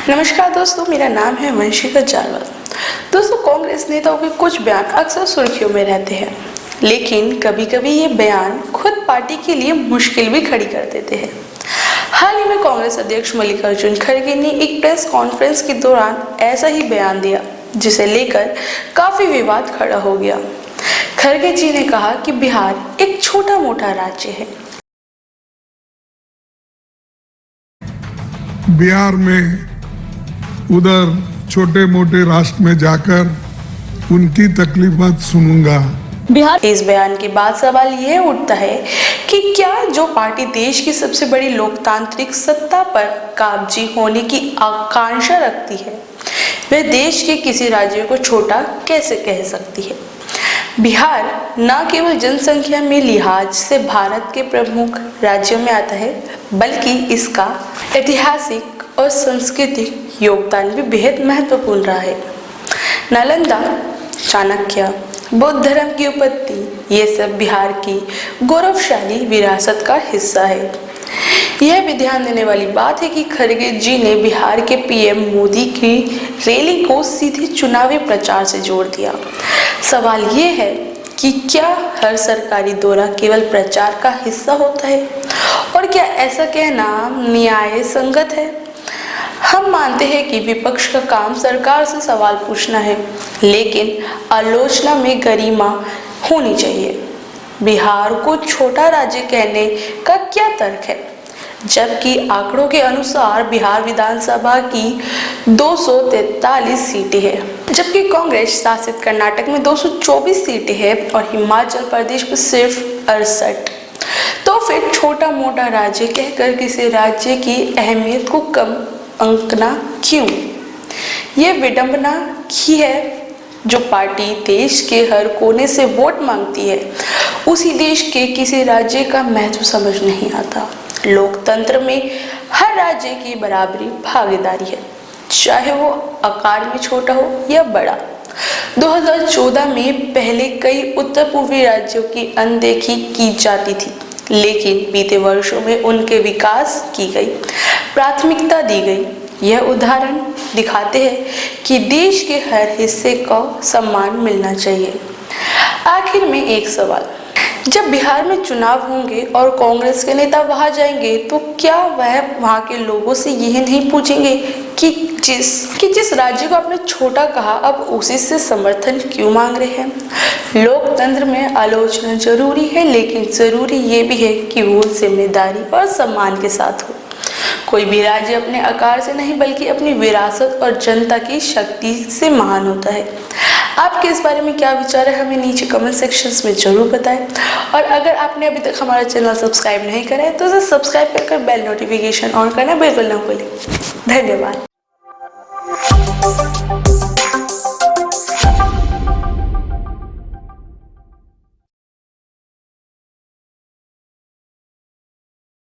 नमस्कार दोस्तों, मेरा नाम है वंशिका जारवाल। दोस्तों, कांग्रेस नेताओं के कुछ बयान अक्सर सुर्खियों में रहते हैं, लेकिन कभी कभी ये बयान खुद पार्टी के लिए मुश्किल भी खड़ी कर देते हैं। हाल ही में कांग्रेस अध्यक्ष मल्लिकार्जुन खड़गे ने एक प्रेस कॉन्फ्रेंस के दौरान ऐसा ही बयान दिया, जिसे लेकर काफी विवाद खड़ा हो गया। खड़गे जी ने कहा कि बिहार एक छोटा मोटा राज्य है। बिहार में उधर छोटे मोटे राष्ट्र में जाकर उनकी तकलीफात सुनूंगा। बिहार इस बयान के बाद सवाल यह उठता है कि क्या जो पार्टी देश की सबसे बड़ी लोकतांत्रिक सत्ता पर काबजी होने की आकांक्षा रखती है, वह देश के किसी राज्य को छोटा कैसे कह सकती है। बिहार न केवल जनसंख्या में लिहाज से भारत के प्रमुख राज्यों में आता है, बल्कि इसका ऐतिहासिक और सांस्कृतिक योगदान भी बेहद महत्वपूर्ण रहा है। नालंदा, चाणक्य, बौद्ध धर्म की उत्पत्ति, ये सब बिहार की गौरवशाली विरासत का हिस्सा है। यह भी ध्यान देने वाली बात है कि खड़गे जी ने बिहार के पीएम मोदी की रैली को सीधे चुनावी प्रचार से जोड़ दिया। सवाल ये है कि क्या हर सरकारी दौरा केवल प्रचार का हिस्सा होता है, और क्या ऐसा कहना न्याय संगत है। हम मानते हैं कि विपक्ष का काम सरकार से सवाल पूछना है, लेकिन आलोचना में गरिमा होनी चाहिए। बिहार को छोटा राज्य कहने का क्या तर्क है, जबकि आंकड़ों के अनुसार बिहार विधानसभा की 243 सीटें हैं, जबकि कांग्रेस शासित कर्नाटक में 224 सीटें हैं और हिमाचल प्रदेश में सिर्फ 68। तो फिर छोटा मोटा राज्य कहकर किसी राज्य की अहमियत को कम अंकना क्यों। ये विडंबना ही है। जो पार्टी देश के हर कोने से वोट मांगती है, उसी देश के किसी राज्य का महत्व समझ नहीं आता। लोकतंत्र में हर राज्य की बराबरी भागीदारी है, चाहे वो आकार में छोटा हो या बड़ा। 2014 में पहले कई उत्तर पूर्वी राज्यों की अनदेखी की जाती थी, लेकिन बीते वर्षों में उनके विकास की गई, प्राथमिकता दी गई। यह उदाहरण दिखाते हैं कि देश के हर हिस्से को सम्मान मिलना चाहिए। आखिर में एक सवाल, जब बिहार में चुनाव होंगे और कांग्रेस के नेता वहां जाएंगे, तो क्या वह वहां के लोगों से यह नहीं पूछेंगे कि जिस राज्य को आपने छोटा कहा, अब उसी से समर्थन क्यों मांग रहे हैं। लोकतंत्र में आलोचना जरूरी है, लेकिन जरूरी ये भी है कि वो जिम्मेदारी और सम्मान के साथ हो। कोई भी राज्य अपने आकार से नहीं, बल्कि अपनी विरासत और जनता की शक्ति से महान होता है। आपके इस बारे में क्या विचार है, हमें नीचे कमेंट सेक्शंस में जरूर बताएं। और अगर आपने अभी तक हमारा चैनल सब्सक्राइब नहीं करा है, तो उसे सब्सक्राइब कर बेल नोटिफिकेशन ऑन करना बिल्कुल ना भूलें। धन्यवाद।